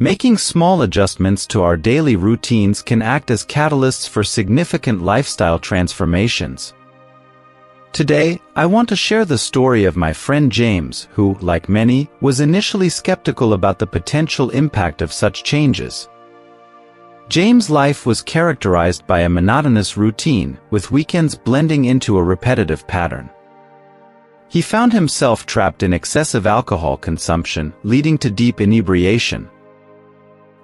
Making small adjustments to our daily routines can act as catalysts for significant lifestyle transformations. Today, I want to share the story of my friend James, who, like many, was initially skeptical about the potential impact of such changes. James' life was characterized by a monotonous routine, with weekends blending into a repetitive pattern. He found himself trapped in excessive alcohol consumption, leading to deep inebriation.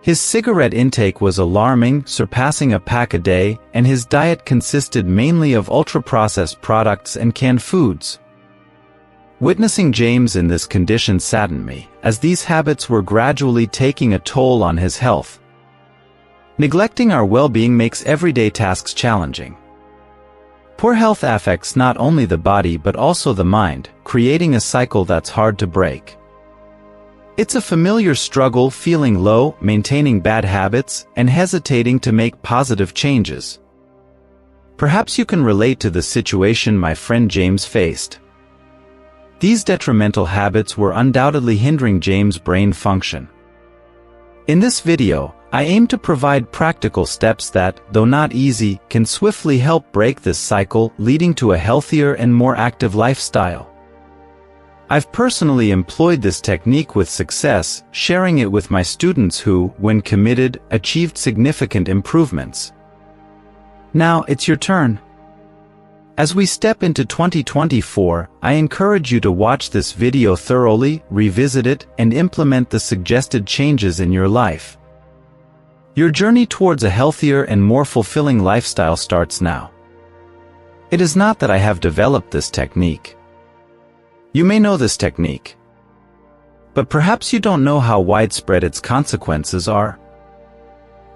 His cigarette intake was alarming, surpassing a pack a day, and his diet consisted mainly of ultra-processed products and canned foods. Witnessing James in this condition saddened me, as these habits were gradually taking a toll on his health. Neglecting our well-being makes everyday tasks challenging. Poor health affects not only the body but also the mind, creating a cycle that's hard to break. It's a familiar struggle, feeling low, maintaining bad habits, and hesitating to make positive changes. Perhaps you can relate to the situation my friend James faced. These detrimental habits were undoubtedly hindering James' brain function. In this video, I aim to provide practical steps that, though not easy, can swiftly help break this cycle, leading to a healthier and more active lifestyle. I've personally employed this technique with success, sharing it with my students who, when committed, achieved significant improvements. Now it's your turn. As we step into 2024, I encourage you to watch this video thoroughly, revisit it, and implement the suggested changes in your life. Your journey towards a healthier and more fulfilling lifestyle starts now. It is not that I have developed this technique. You may know this technique, but perhaps you don't know how widespread its consequences are.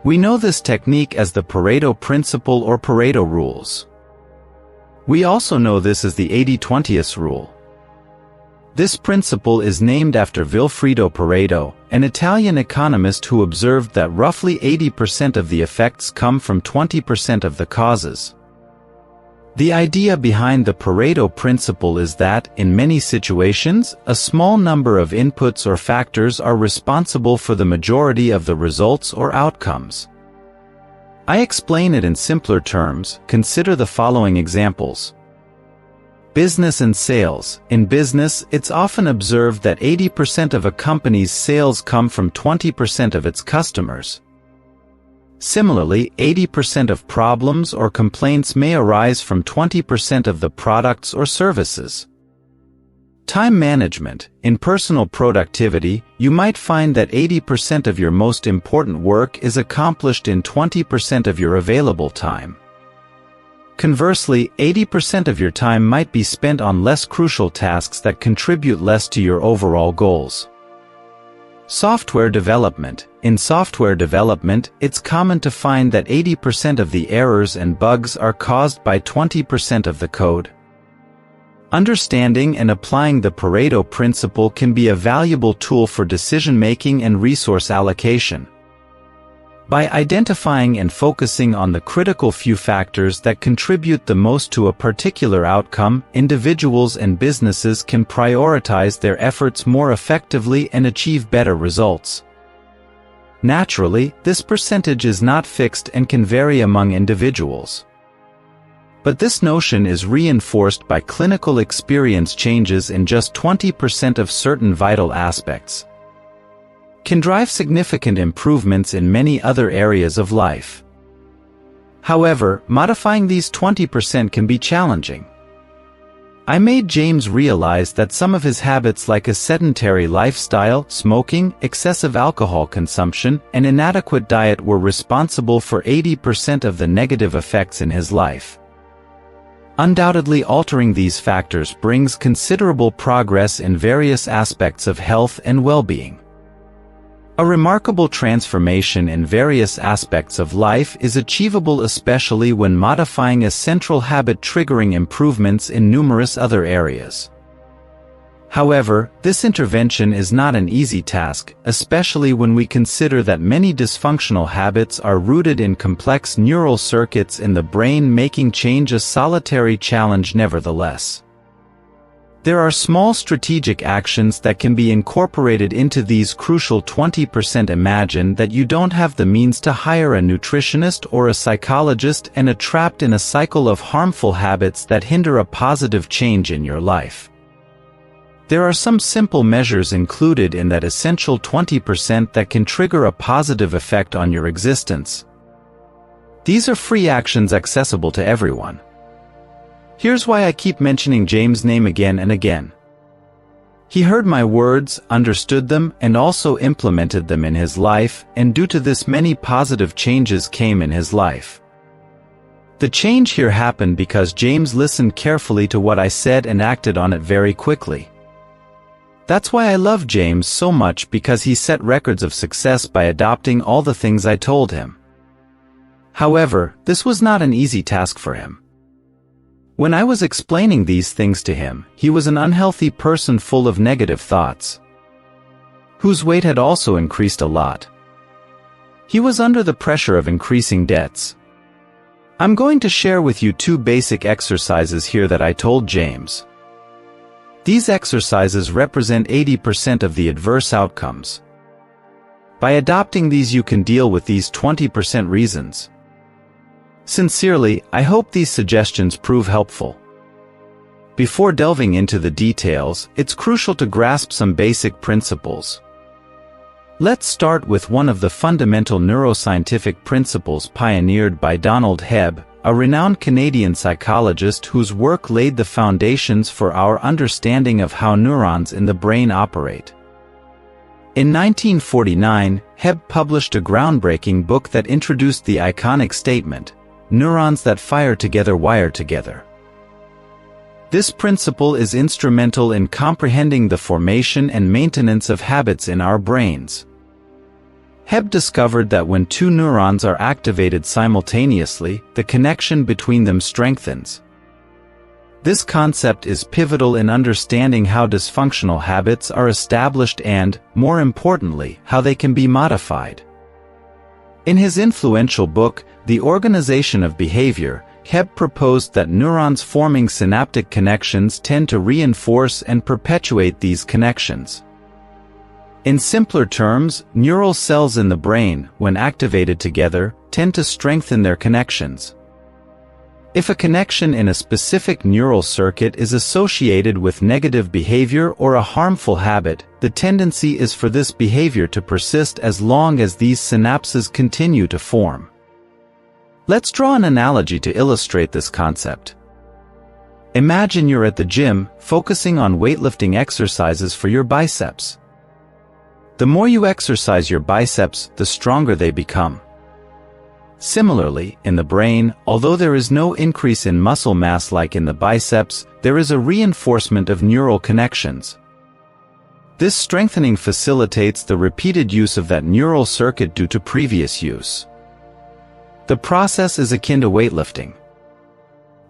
We know this technique as the Pareto Principle or Pareto rules. We also know this as the 80-20 rule. This principle is named after Vilfredo Pareto, an Italian economist who observed that roughly 80% of the effects come from 20% of the causes. The idea behind the Pareto principle is that, in many situations, a small number of inputs or factors are responsible for the majority of the results or outcomes. I explain it in simpler terms. Consider the following examples. Business and sales. In business, it's often observed that 80% of a company's sales come from 20% of its customers. Similarly, 80% of problems or complaints may arise from 20% of the products or services. Time management. In personal productivity, you might find that 80% of your most important work is accomplished in 20% of your available time. Conversely, 80% of your time might be spent on less crucial tasks that contribute less to your overall goals. Software development. In software development, it's common to find that 80% of the errors and bugs are caused by 20% of the code. Understanding and applying the Pareto principle can be a valuable tool for decision-making and resource allocation. By identifying and focusing on the critical few factors that contribute the most to a particular outcome, individuals and businesses can prioritize their efforts more effectively and achieve better results. Naturally, this percentage is not fixed and can vary among individuals. But this notion is reinforced by clinical experience. Changes in just 20% of certain vital aspects can drive significant improvements in many other areas of life. However, modifying these 20% can be challenging. I made James realize that some of his habits, like a sedentary lifestyle, smoking, excessive alcohol consumption, and inadequate diet, were responsible for 80% of the negative effects in his life. Undoubtedly, altering these factors brings considerable progress in various aspects of health and well-being. A remarkable transformation in various aspects of life is achievable, especially when modifying a central habit, triggering improvements in numerous other areas. However, this intervention is not an easy task, especially when we consider that many dysfunctional habits are rooted in complex neural circuits in the brain, making change a solitary challenge nevertheless. There are small strategic actions that can be incorporated into these crucial 20%. Imagine that you don't have the means to hire a nutritionist or a psychologist and are trapped in a cycle of harmful habits that hinder a positive change in your life. There are some simple measures included in that essential 20% that can trigger a positive effect on your existence. These are free actions accessible to everyone. Here's why I keep mentioning James' name again and again. He heard my words, understood them, and also implemented them in his life, and due to this many positive changes came in his life. The change here happened because James listened carefully to what I said and acted on it very quickly. That's why I love James so much, because he set records of success by adopting all the things I told him. However, this was not an easy task for him. When I was explaining these things to him, he was an unhealthy person full of negative thoughts, whose weight had also increased a lot. He was under the pressure of increasing debts. I'm going to share with you 2 basic exercises here that I told James. These exercises represent 80% of the adverse outcomes. By adopting these, you can deal with these 20% reasons. Sincerely, I hope these suggestions prove helpful. Before delving into the details, it's crucial to grasp some basic principles. Let's start with one of the fundamental neuroscientific principles pioneered by Donald Hebb, a renowned Canadian psychologist whose work laid the foundations for our understanding of how neurons in the brain operate. In 1949, Hebb published a groundbreaking book that introduced the iconic statement, "Neurons that fire together wire together." This principle is instrumental in comprehending the formation and maintenance of habits in our brains. Hebb discovered that when 2 neurons are activated simultaneously, the connection between them strengthens. This concept is pivotal in understanding how dysfunctional habits are established and, more importantly, how they can be modified. In his influential book, The Organization of Behavior, Hebb proposed that neurons forming synaptic connections tend to reinforce and perpetuate these connections. In simpler terms, neural cells in the brain, when activated together, tend to strengthen their connections. If a connection in a specific neural circuit is associated with negative behavior or a harmful habit, the tendency is for this behavior to persist as long as these synapses continue to form. Let's draw an analogy to illustrate this concept. Imagine you're at the gym, focusing on weightlifting exercises for your biceps. The more you exercise your biceps, the stronger they become. Similarly, in the brain, although there is no increase in muscle mass like in the biceps, there is a reinforcement of neural connections. This strengthening facilitates the repeated use of that neural circuit due to previous use. The process is akin to weightlifting.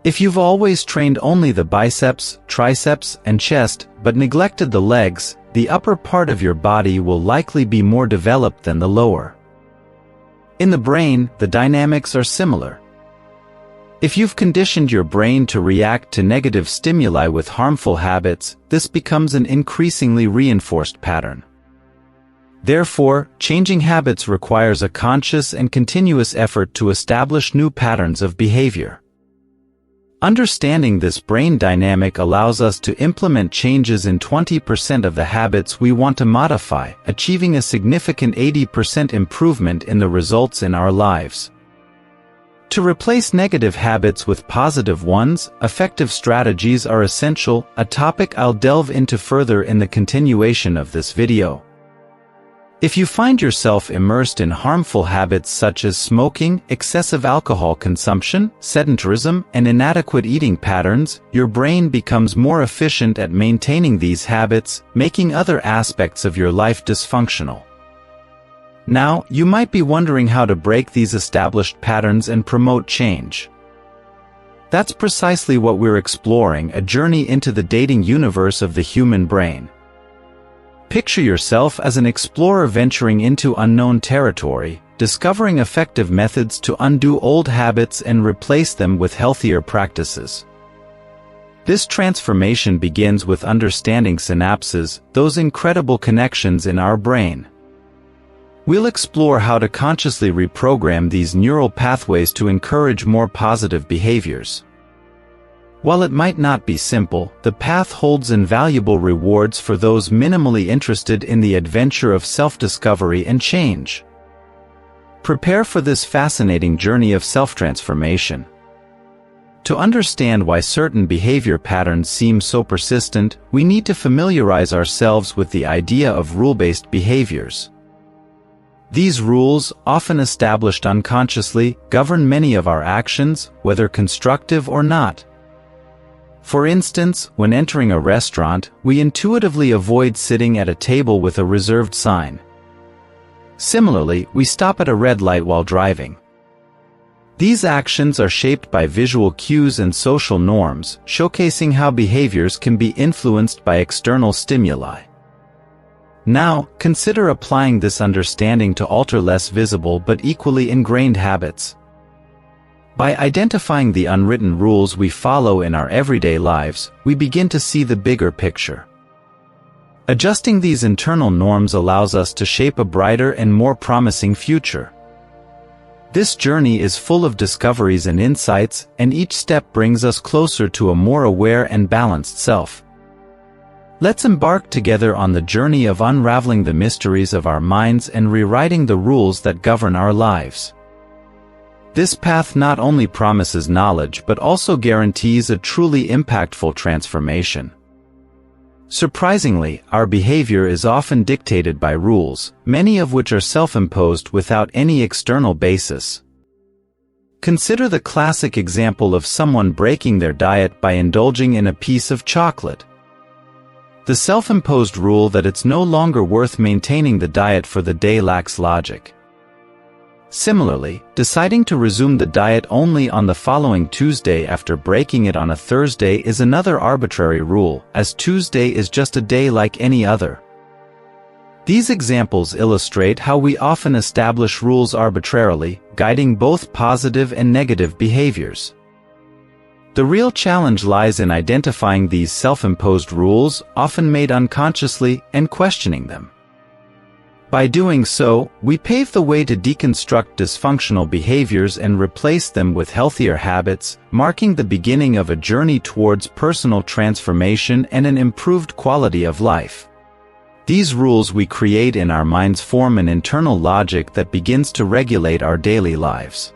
If you've always trained only the biceps, triceps, and chest, but neglected the legs, the upper part of your body will likely be more developed than the lower. In the brain, the dynamics are similar. If you've conditioned your brain to react to negative stimuli with harmful habits, this becomes an increasingly reinforced pattern. Therefore, changing habits requires a conscious and continuous effort to establish new patterns of behavior. Understanding this brain dynamic allows us to implement changes in 20% of the habits we want to modify, achieving a significant 80% improvement in the results in our lives. To replace negative habits with positive ones, effective strategies are essential, a topic I'll delve into further in the continuation of this video. If you find yourself immersed in harmful habits such as smoking, excessive alcohol consumption, sedentarism, and inadequate eating patterns, your brain becomes more efficient at maintaining these habits, making other aspects of your life dysfunctional. Now, you might be wondering how to break these established patterns and promote change. That's precisely what we're exploring, a journey into the dating universe of the human brain. Picture yourself as an explorer venturing into unknown territory, discovering effective methods to undo old habits and replace them with healthier practices. This transformation begins with understanding synapses, those incredible connections in our brain. We'll explore how to consciously reprogram these neural pathways to encourage more positive behaviors. While it might not be simple, the path holds invaluable rewards for those minimally interested in the adventure of self-discovery and change. Prepare for this fascinating journey of self-transformation. To understand why certain behavior patterns seem so persistent, we need to familiarize ourselves with the idea of rule-based behaviors. These rules, often established unconsciously, govern many of our actions, whether constructive or not. For instance, when entering a restaurant, we intuitively avoid sitting at a table with a reserved sign. Similarly, we stop at a red light while driving. These actions are shaped by visual cues and social norms, showcasing how behaviors can be influenced by external stimuli. Now, consider applying this understanding to alter less visible but equally ingrained habits. By identifying the unwritten rules we follow in our everyday lives, we begin to see the bigger picture. Adjusting these internal norms allows us to shape a brighter and more promising future. This journey is full of discoveries and insights, and each step brings us closer to a more aware and balanced self. Let's embark together on the journey of unraveling the mysteries of our minds and rewriting the rules that govern our lives. This path not only promises knowledge but also guarantees a truly impactful transformation. Surprisingly, our behavior is often dictated by rules, many of which are self-imposed without any external basis. Consider the classic example of someone breaking their diet by indulging in a piece of chocolate. The self-imposed rule that it's no longer worth maintaining the diet for the day lacks logic. Similarly, deciding to resume the diet only on the following Tuesday after breaking it on a Thursday is another arbitrary rule, as Tuesday is just a day like any other. These examples illustrate how we often establish rules arbitrarily, guiding both positive and negative behaviors. The real challenge lies in identifying these self-imposed rules, often made unconsciously, and questioning them. By doing so, we pave the way to deconstruct dysfunctional behaviors and replace them with healthier habits, marking the beginning of a journey towards personal transformation and an improved quality of life. These rules we create in our minds form an internal logic that begins to regulate our daily lives.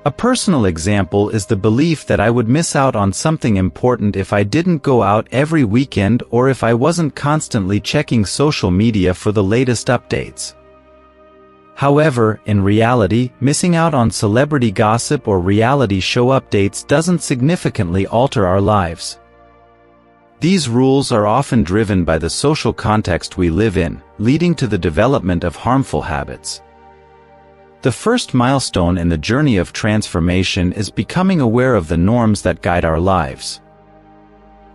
A personal example is the belief that I would miss out on something important if I didn't go out every weekend or if I wasn't constantly checking social media for the latest updates. However, in reality, missing out on celebrity gossip or reality show updates doesn't significantly alter our lives. These rules are often driven by the social context we live in, leading to the development of harmful habits. The first milestone in the journey of transformation is becoming aware of the norms that guide our lives.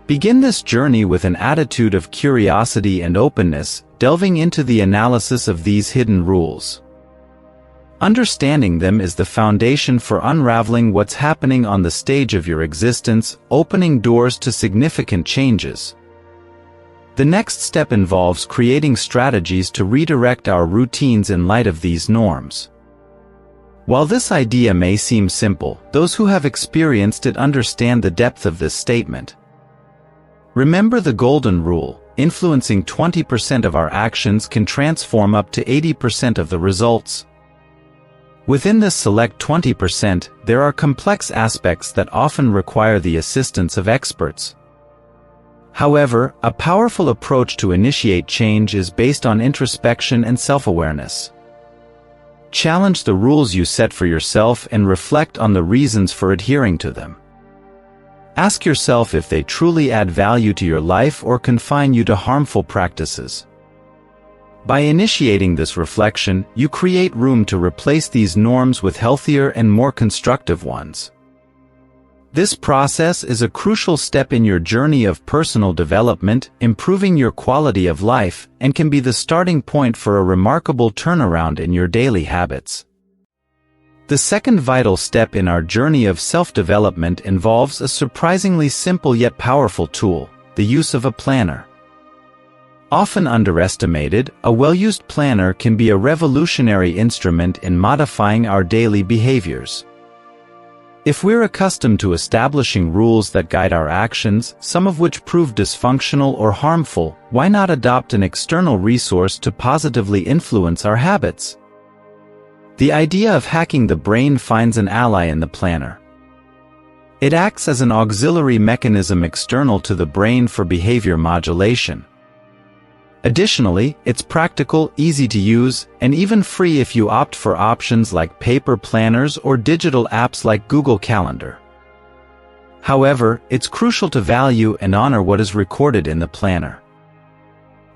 Begin this journey with an attitude of curiosity and openness, delving into the analysis of these hidden rules. Understanding them is the foundation for unraveling what's happening on the stage of your existence, opening doors to significant changes. The next step involves creating strategies to redirect our routines in light of these norms. While this idea may seem simple, those who have experienced it understand the depth of this statement. Remember the golden rule: influencing 20% of our actions can transform up to 80% of the results. Within this select 20%, there are complex aspects that often require the assistance of experts. However, a powerful approach to initiate change is based on introspection and self-awareness. Challenge the rules you set for yourself and reflect on the reasons for adhering to them. Ask yourself if they truly add value to your life or confine you to harmful practices. By initiating this reflection, you create room to replace these norms with healthier and more constructive ones. This process is a crucial step in your journey of personal development, improving your quality of life, and can be the starting point for a remarkable turnaround in your daily habits. The second vital step in our journey of self-development involves a surprisingly simple yet powerful tool, the use of a planner. Often underestimated, a well-used planner can be a revolutionary instrument in modifying our daily behaviors. If we're accustomed to establishing rules that guide our actions, some of which prove dysfunctional or harmful, why not adopt an external resource to positively influence our habits? The idea of hacking the brain finds an ally in the planner. It acts as an auxiliary mechanism external to the brain for behavior modulation. Additionally, it's practical, easy to use, and even free if you opt for options like paper planners or digital apps like Google Calendar. However, it's crucial to value and honor what is recorded in the planner.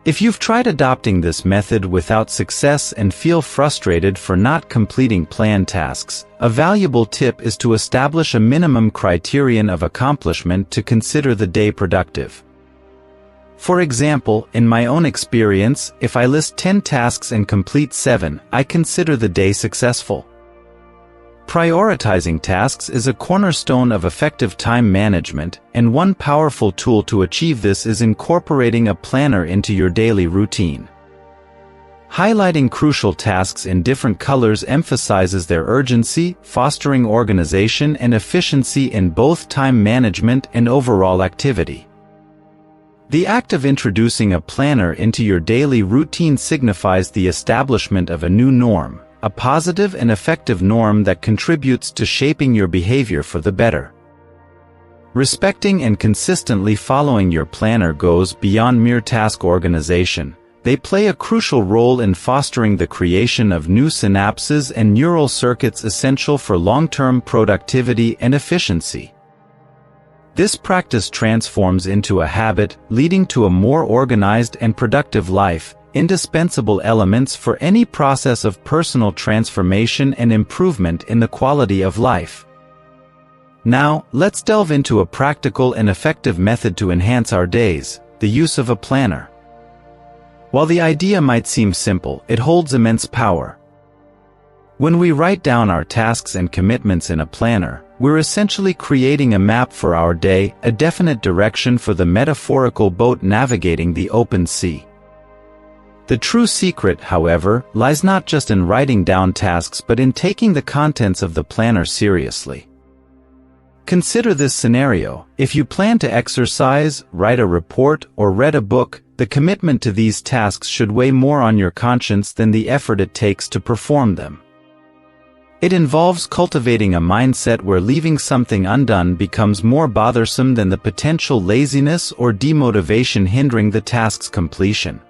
If you've tried adopting this method without success and feel frustrated for not completing planned tasks, a valuable tip is to establish a minimum criterion of accomplishment to consider the day productive. For example, in my own experience, if I list 10 tasks and complete 7, I consider the day successful. Prioritizing tasks is a cornerstone of effective time management, and one powerful tool to achieve this is incorporating a planner into your daily routine. Highlighting crucial tasks in different colors emphasizes their urgency, fostering organization and efficiency in both time management and overall activity. The act of introducing a planner into your daily routine signifies the establishment of a new norm, a positive and effective norm that contributes to shaping your behavior for the better. Respecting and consistently following your planner goes beyond mere task organization. They play a crucial role in fostering the creation of new synapses and neural circuits essential for long-term productivity and efficiency. This practice transforms into a habit, leading to a more organized and productive life, indispensable elements for any process of personal transformation and improvement in the quality of life. Now, let's delve into a practical and effective method to enhance our days, the use of a planner. While the idea might seem simple, it holds immense power. When we write down our tasks and commitments in a planner, we're essentially creating a map for our day, a definite direction for the metaphorical boat navigating the open sea. The true secret, however, lies not just in writing down tasks but in taking the contents of the planner seriously. Consider this scenario. If you plan to exercise, write a report, or read a book, the commitment to these tasks should weigh more on your conscience than the effort it takes to perform them. It involves cultivating a mindset where leaving something undone becomes more bothersome than the potential laziness or demotivation hindering the task's completion.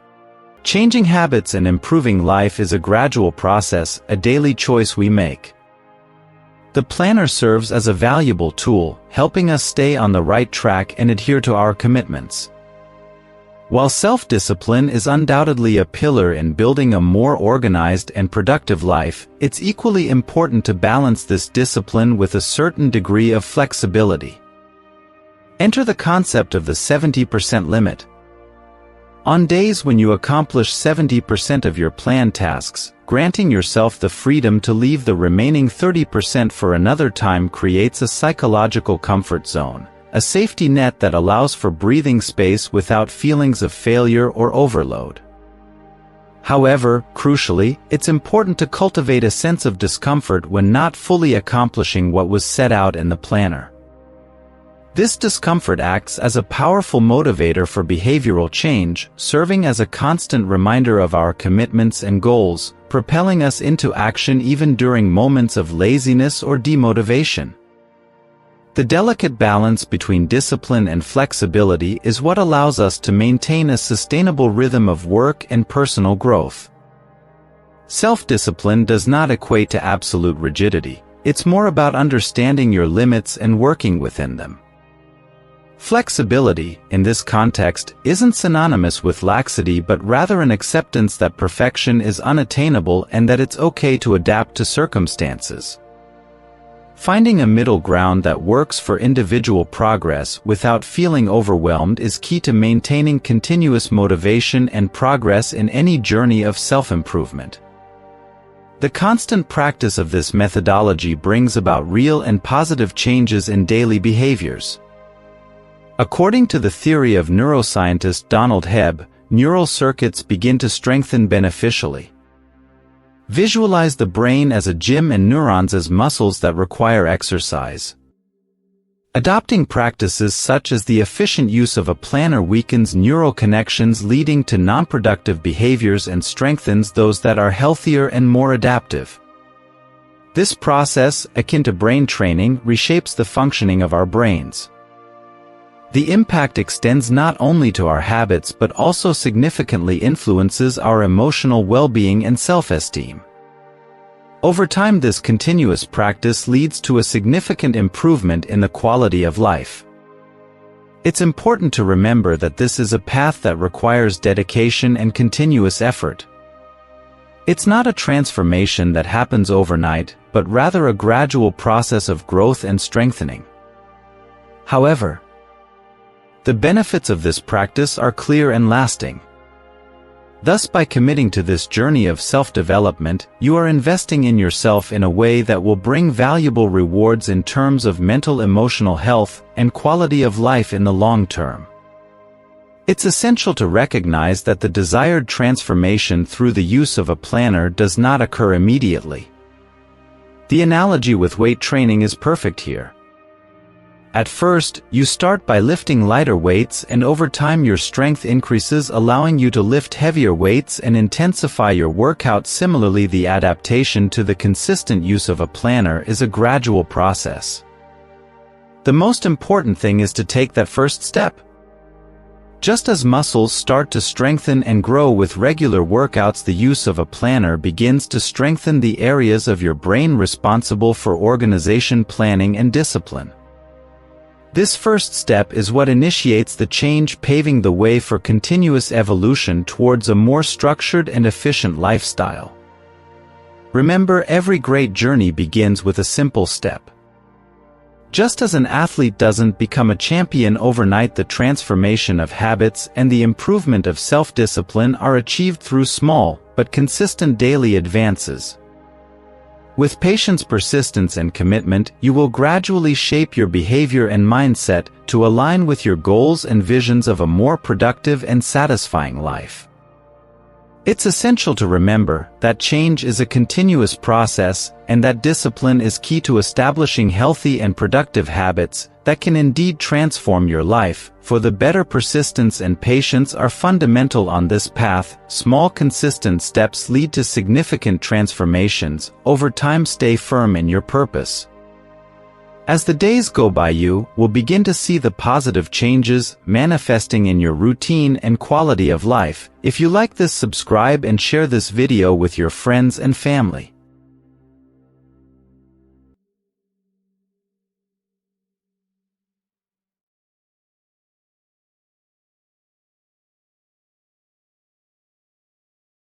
Changing habits and improving life is a gradual process, a daily choice we make. The planner serves as a valuable tool, helping us stay on the right track and adhere to our commitments. While self-discipline is undoubtedly a pillar in building a more organized and productive life, it's equally important to balance this discipline with a certain degree of flexibility. Enter the concept of the 70% limit. On days when you accomplish 70% of your planned tasks, granting yourself the freedom to leave the remaining 30% for another time creates a psychological comfort zone, a safety net that allows for breathing space without feelings of failure or overload. However, crucially, it's important to cultivate a sense of discomfort when not fully accomplishing what was set out in the planner. This discomfort acts as a powerful motivator for behavioral change, serving as a constant reminder of our commitments and goals, propelling us into action even during moments of laziness or demotivation. The delicate balance between discipline and flexibility is what allows us to maintain a sustainable rhythm of work and personal growth. Self-discipline does not equate to absolute rigidity. It's more about understanding your limits and working within them. Flexibility, in this context, isn't synonymous with laxity but rather an acceptance that perfection is unattainable and that it's okay to adapt to circumstances. Finding a middle ground that works for individual progress without feeling overwhelmed is key to maintaining continuous motivation and progress in any journey of self-improvement. The constant practice of this methodology brings about real and positive changes in daily behaviors. According to the theory of neuroscientist Donald Hebb, neural circuits begin to strengthen beneficially. Visualize the brain as a gym and neurons as muscles that require exercise. Adopting practices such as the efficient use of a planner weakens neural connections, leading to non-productive behaviors, and strengthens those that are healthier and more adaptive. This process, akin to brain training, reshapes the functioning of our brains. The impact extends not only to our habits but also significantly influences our emotional well-being and self-esteem. Over time, this continuous practice leads to a significant improvement in the quality of life. It's important to remember that this is a path that requires dedication and continuous effort. It's not a transformation that happens overnight, but rather a gradual process of growth and strengthening. However, the benefits of this practice are clear and lasting. Thus, by committing to this journey of self-development, you are investing in yourself in a way that will bring valuable rewards in terms of mental, emotional health, and quality of life in the long term. It's essential to recognize that the desired transformation through the use of a planner does not occur immediately. The analogy with weight training is perfect here. At first, you start by lifting lighter weights, and over time your strength increases, allowing you to lift heavier weights and intensify your workout. Similarly, the adaptation to the consistent use of a planner is a gradual process. The most important thing is to take that first step. Just as muscles start to strengthen and grow with regular workouts, the use of a planner begins to strengthen the areas of your brain responsible for organization, planning, and discipline. This first step is what initiates the change, paving the way for continuous evolution towards a more structured and efficient lifestyle. Remember, every great journey begins with a simple step. Just as an athlete doesn't become a champion overnight, the transformation of habits and the improvement of self-discipline are achieved through small but consistent daily advances. With patience, persistence, and commitment, you will gradually shape your behavior and mindset to align with your goals and visions of a more productive and satisfying life. It's essential to remember that change is a continuous process, and that discipline is key to establishing healthy and productive habits that can indeed transform your life. For the better, persistence and patience are fundamental on this path. Small, consistent steps lead to significant transformations. Over time, stay firm in your purpose. As the days go by, you will begin to see the positive changes manifesting in your routine and quality of life. If you like this, subscribe and share this video with your friends and family.